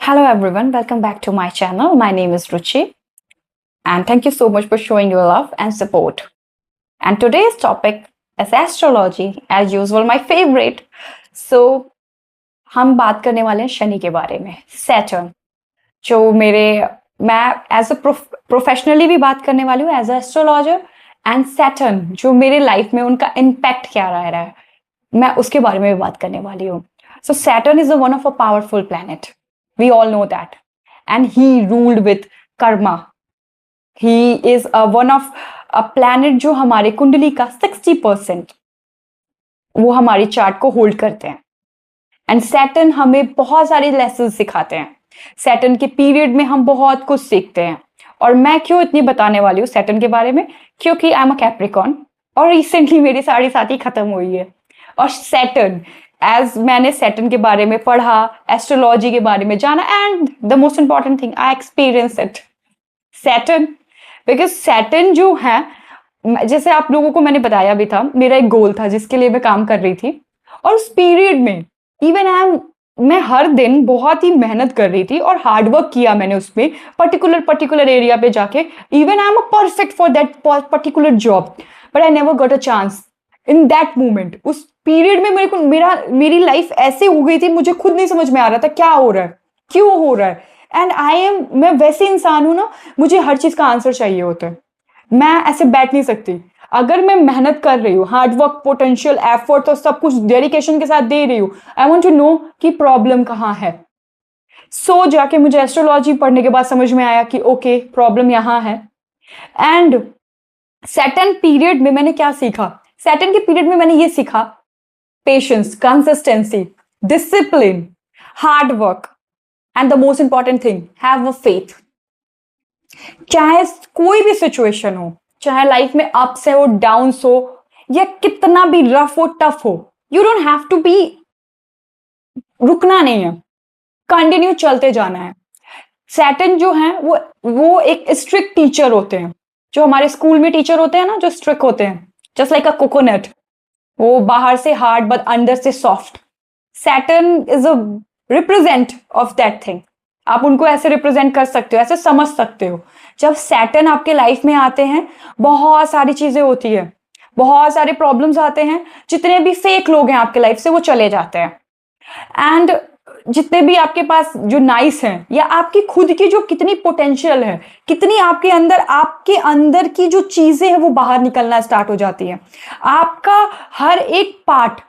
Hello everyone, welcome back to my channel. My name is Ruchi and thank you so much for showing your love and support. And today's topic is astrology, as usual my favorite. So हम बात करने वाले हैं शनि के बारे में, Saturn, जो मैं एज अ प्रोफेशनली भी बात करने वाली हूँ as a astrologer, and Saturn जो मेरे लाइफ में उनका इम्पैक्ट क्या रहा है मैं उसके बारे में भी बात करने वाली हूँ. So Saturn is one of a powerful planet. We all know that. And he ruled with karma. He is one of a planet जो हमारे कुंडली का 60% वो हमारी चार्ट को होल्ड करते हैं. एंड सैटर्न हमें बहुत सारे लेसन सिखाते हैं. सैटर्न के पीरियड में हम बहुत कुछ सीखते हैं. और मैं क्यों इतनी बताने वाली हूँ सैटर्न के बारे में, क्योंकि आई एम अ कैप्रिकॉन और रिसेंटली मेरी साढ़े साथी खत्म हुई है. और सैटर्न एज मैंने सैटर्न के बारे में पढ़ा, एस्ट्रोलॉजी के बारे में जाना, and the most important thing I experience it Saturn. Because Saturn जो है, जैसे आप लोगों को मैंने बताया भी था, मेरा एक गोल था जिसके लिए मैं काम कर रही थी. और उस पीरियड में इवन मैं हर दिन बहुत ही मेहनत कर रही थी और हार्डवर्क किया मैंने उसमें पर्टिकुलर एरिया पे जाके. Even I am a perfect for that particular job, but I never got a chance in that moment. उस पीरियड में मेरी लाइफ ऐसे हो गई थी, मुझे खुद नहीं समझ में आ रहा था क्या हो रहा है, क्यों हो रहा है. एंड मैं वैसे इंसान हूं ना, मुझे हर चीज का आंसर चाहिए होता है. मैं ऐसे बैठ नहीं सकती. अगर मैं मेहनत कर रही हूँ, हार्डवर्क, पोटेंशियल, एफर्ट और सब कुछ डेडिकेशन के साथ दे रही हूँ, आई वॉन्ट टू नो कि प्रॉब्लम कहाँ है. सो जाके मुझे एस्ट्रोलॉजी पढ़ने के बाद समझ में आया कि ओके, प्रॉब्लम यहाँ है. एंड सैटर्न पीरियड में मैंने क्या सीखा, सैटर्न के पीरियड में मैंने ये सीखा, patience, consistency, discipline, hard work, and the most important thing, have a faith. चाहे कोई भी सिचुएशन हो, चाहे लाइफ में अप्स हो, डाउन्स हो, या कितना भी रफ हो, टफ हो, you don't have to be, रुकना नहीं है, कंटिन्यू चलते जाना है. सैटर्न जो है वो एक स्ट्रिक्ट टीचर होते हैं. जो हमारे स्कूल में टीचर होते हैं ना, जो स्ट्रिक्ट होते हैं, जस्ट लाइक अ कोकोनट, वो बाहर से हार्ड बट अंदर से soft. Saturn is a represent of that thing. आप उनको ऐसे रिप्रेजेंट कर सकते हो, ऐसे समझ सकते हो. जब सैटर्न आपके लाइफ में आते हैं, बहुत सारी चीजें होती है, बहुत सारे प्रॉब्लम्स आते हैं. जितने भी फेक लोग हैं आपके लाइफ से वो चले जाते हैं. एंड जितने भी आपके पास जो नाइस हैं, या आपकी खुद की जो कितनी पोटेंशियल है, कितनी आपके अंदर की जो चीजें हैं वो बाहर निकलना स्टार्ट हो जाती है. आपका हर एक पार्ट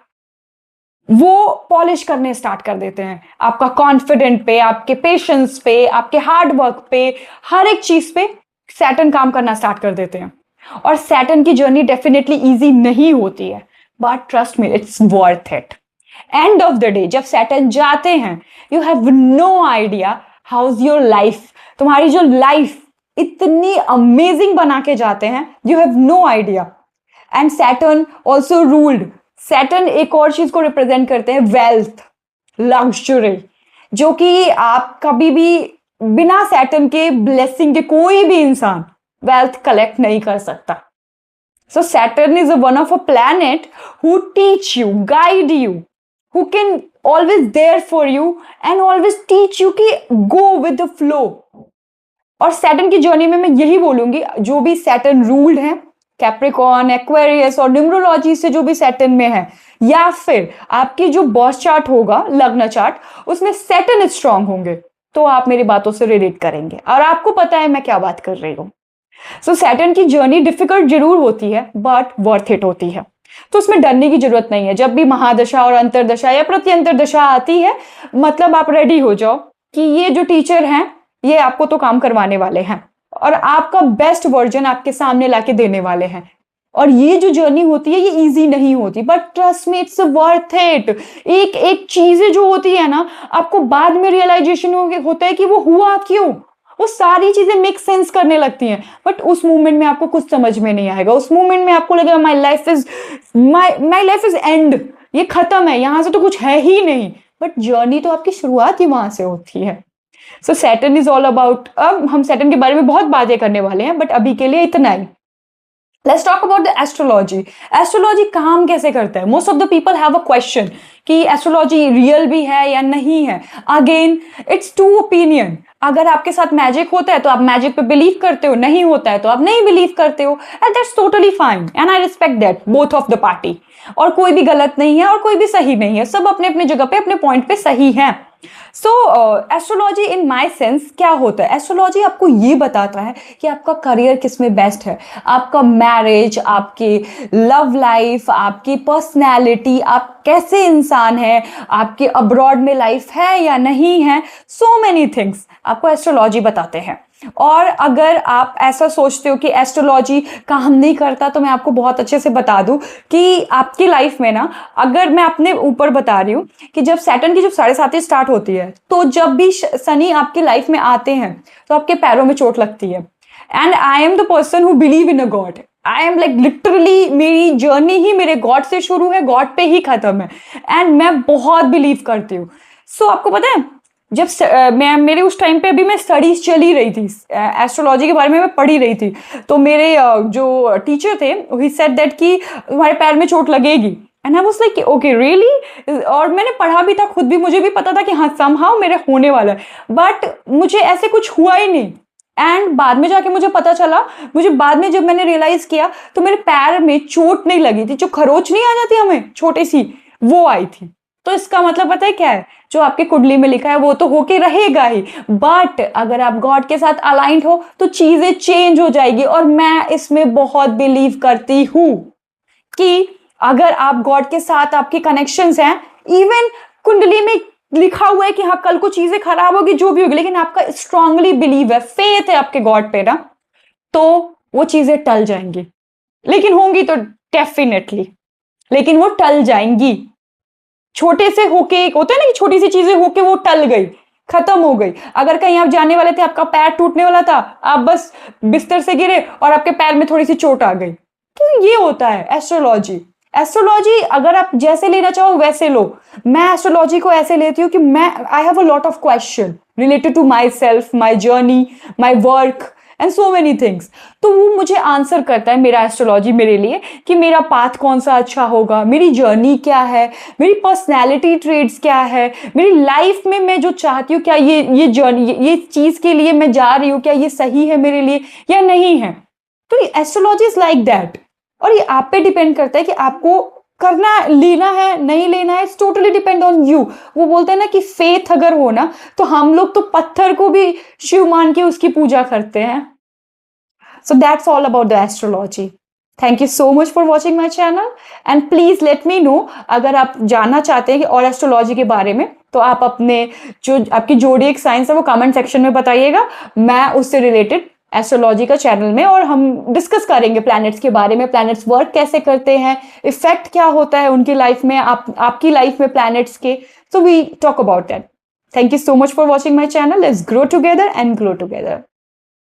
वो पॉलिश करने स्टार्ट कर देते हैं. आपका कॉन्फिडेंट पे, आपके पेशेंस पे, आपके हार्ड वर्क पे, हर एक चीज पे सैटर्न काम करना स्टार्ट कर देते हैं. और सैटर्न की जर्नी डेफिनेटली इजी नहीं होती है, but trust me, it's worth it. End of the day जब सैटर्न जाते हैं, you have no idea how is your life. तुम्हारी जो लाइफ इतनी अमेजिंग बना के जाते हैं, you have no idea. And Saturn also ruled, Saturn एक और चीज को रिप्रेजेंट करते हैं, वेल्थ, लग्जरी, जो कि आप कभी भी बिना सैटर्न के ब्लेसिंग के कोई भी इंसान वेल्थ कलेक्ट नहीं कर सकता. So Saturn is one of a planet who teach you, guide you, who can always there for you and always teach you कि go with the flow. और सैटर्न की जर्नी में मैं यही बोलूंगी, जो भी सैटर्न रूल्ड है, कैप्रिकॉन, एक्वेरियस और न्यूमरोलॉजी से जो भी सैटर्न में है, या फिर आपकी जो बर्थ चार्ट होगा, लग्न चार्ट, उसमें सैटर्न स्ट्रांग होंगे, तो आप मेरी बातों से रिलेट करेंगे और आपको पता है मैं क्या बात कर रही हूँ. सो सैटर्न की जर्नी डिफिकल्ट जरूर होती है, बट वर्थ इट होती है. तो उसमें डरने की जरूरत नहीं है. जब भी महादशा और अंतरदशा या प्रत्यंतर दशा आती है, मतलब आप रेडी हो जाओ कि ये जो टीचर हैं, ये आपको तो काम करवाने वाले हैं और आपका बेस्ट वर्जन आपके सामने लाके देने वाले हैं. और ये जो जर्नी होती है, ये इजी नहीं होती, but trust me, it's worth it. एक एक चीजें जो होती है ना, आपको बाद में रियलाइजेशन होता है कि वो हुआ क्यों. वो सारी चीजें मेक सेंस करने लगती हैं, बट उस मोमेंट में आपको कुछ समझ में नहीं आएगा. उस मोमेंट में आपको लगेगा माई लाइफ इज एंड, ये खत्म है, यहां से तो कुछ है ही नहीं. बट जर्नी तो आपकी शुरुआत ही वहां से होती है. सो सैटर्न इज ऑल अबाउट, अब हम सैटर्न के बारे में बहुत बातें करने वाले हैं, बट अभी के लिए इतना ही. Let's talk about the astrology. Astrology काम कैसे करता है? Most of the people have a question कि एस्ट्रोलॉजी रियल भी है या नहीं है। Again it's to opinion. अगर आपके साथ मैजिक होता है तो आप मैजिक पे बिलीव करते हो, नहीं होता है तो आप नहीं बिलीव करते हो, and that's totally fine and I respect that both of the party. और कोई भी गलत नहीं है और कोई भी सही नहीं है, सब अपने अपने जगह पे अपने पॉइंट पे सही है। सो एस्ट्रोलॉजी इन माई सेंस क्या होता है? एस्ट्रोलॉजी आपको ये बताता है कि आपका करियर किस में बेस्ट है, आपका मैरिज, आपकी लव लाइफ, आपकी पर्सनैलिटी, आप कैसे इंसान है, आपकी अब्रॉड में लाइफ है या नहीं है, सो मेनी थिंग्स आपको एस्ट्रोलॉजी बताते हैं। और अगर आप ऐसा सोचते हो कि एस्ट्रोलॉजी काम नहीं करता, तो मैं आपको बहुत अच्छे से बता दूं कि आपकी लाइफ में ना, अगर मैं अपने ऊपर बता रही हूँ कि जब सैटर्न की जब 7.5 स्टार्ट होती है, तो जब भी शनि आपकी लाइफ में आते हैं तो आपके पैरों में चोट लगती है। And I am the person who believe in a God. I am like literally, मेरी जर्नी ही मेरे गॉड से शुरू है, गॉड पे ही खत्म है, एंड मैं बहुत बिलीव करती हूँ। सो आपको पता है, जब मैं मेरे उस टाइम पे अभी मैं स्टडीज चली रही थी, एस्ट्रोलॉजी के बारे में मैं पढ़ी रही थी, तो मेरे जो टीचर थे ही सेड दैट कि तुम्हारे पैर में चोट लगेगी, and I was like okay really. और मैंने पढ़ा भी था खुद भी, मुझे भी पता था कि हाँ समहाउ मेरे होने वाला है, बट मुझे ऐसे कुछ हुआ ही नहीं। एंड बाद में जाके मुझे पता चला, मुझे बाद में जब मैंने रियलाइज किया, तो मेरे पैर में चोट नहीं लगी थी, जो खरोच नहीं आ जाती हमें छोटी सी, वो आई थी। तो इसका मतलब पता है क्या है? जो आपके कुंडली में लिखा है वो तो होके रहेगा ही, बट अगर आप गॉड के साथ अलाइंड हो तो चीजें चेंज हो जाएगी। और मैं इसमें बहुत बिलीव करती हूं कि अगर आप गॉड के साथ आपके कनेक्शंस हैं, इवन कुंडली में लिखा हुआ है कि हाँ कल को चीजें खराब होगी, जो भी होगी, लेकिन आपका स्ट्रांगली बिलीव है, फेथ है आपके गॉड पे ना, तो वो चीजें टल जाएंगी। लेकिन होंगी तो डेफिनेटली, लेकिन वो टल जाएंगी। छोटे से होके, एक होता है ना कि छोटी सी चीजें होके वो टल गई, खत्म हो गई। अगर कहीं आप जाने वाले थे, आपका पैर टूटने वाला था, आप बस बिस्तर से गिरे और आपके पैर में थोड़ी सी चोट आ गई, तो ये होता है एस्ट्रोलॉजी। एस्ट्रोलॉजी अगर आप जैसे लेना चाहो वैसे लो। मैं एस्ट्रोलॉजी को ऐसे लेती हूँ कि मैं I have a lot of question related to myself, my journey, my work and so many things. तो वो मुझे आंसर करता है, मेरा एस्ट्रोलॉजी मेरे लिए, कि मेरा पाथ कौन सा अच्छा होगा, मेरी जर्नी क्या है, मेरी पर्सनैलिटी ट्रेड्स क्या है, मेरी लाइफ में मैं जो चाहती हूँ, क्या ये जर्नी, ये चीज के लिए मैं जा रही हूँ, क्या ये सही है मेरे लिए या नहीं है। तो एस्ट्रोलॉजी इज लाइक दैट। और ये आप पे डिपेंड करता है कि आपको करना, लेना है नहीं लेना है, it's totally depend on you. वो बोलते हैं ना कि फेथ अगर हो ना, तो हम लोग तो पत्थर को भी शिव मान के उसकी पूजा करते हैं। So that's all about the astrology. Thank you so much for watching my channel, and please let me know अगर आप जानना चाहते हैं कि और एस्ट्रोलॉजी के बारे में, तो आप अपने जो आपकी जोडिएक साइंस है वो कमेंट सेक्शन में बताइएगा। मैं उससे रिलेटेड एस्ट्रोलॉजी का चैनल में, और हम डिस्कस करेंगे प्लैनेट्स के बारे में, प्लैनेट्स वर्क कैसे करते हैं, इफेक्ट क्या होता है उनकी लाइफ में, आपकी लाइफ में प्लैनेट्स के। So we talk about that. Thank you so much for watching my channel. Let's grow together and glow together.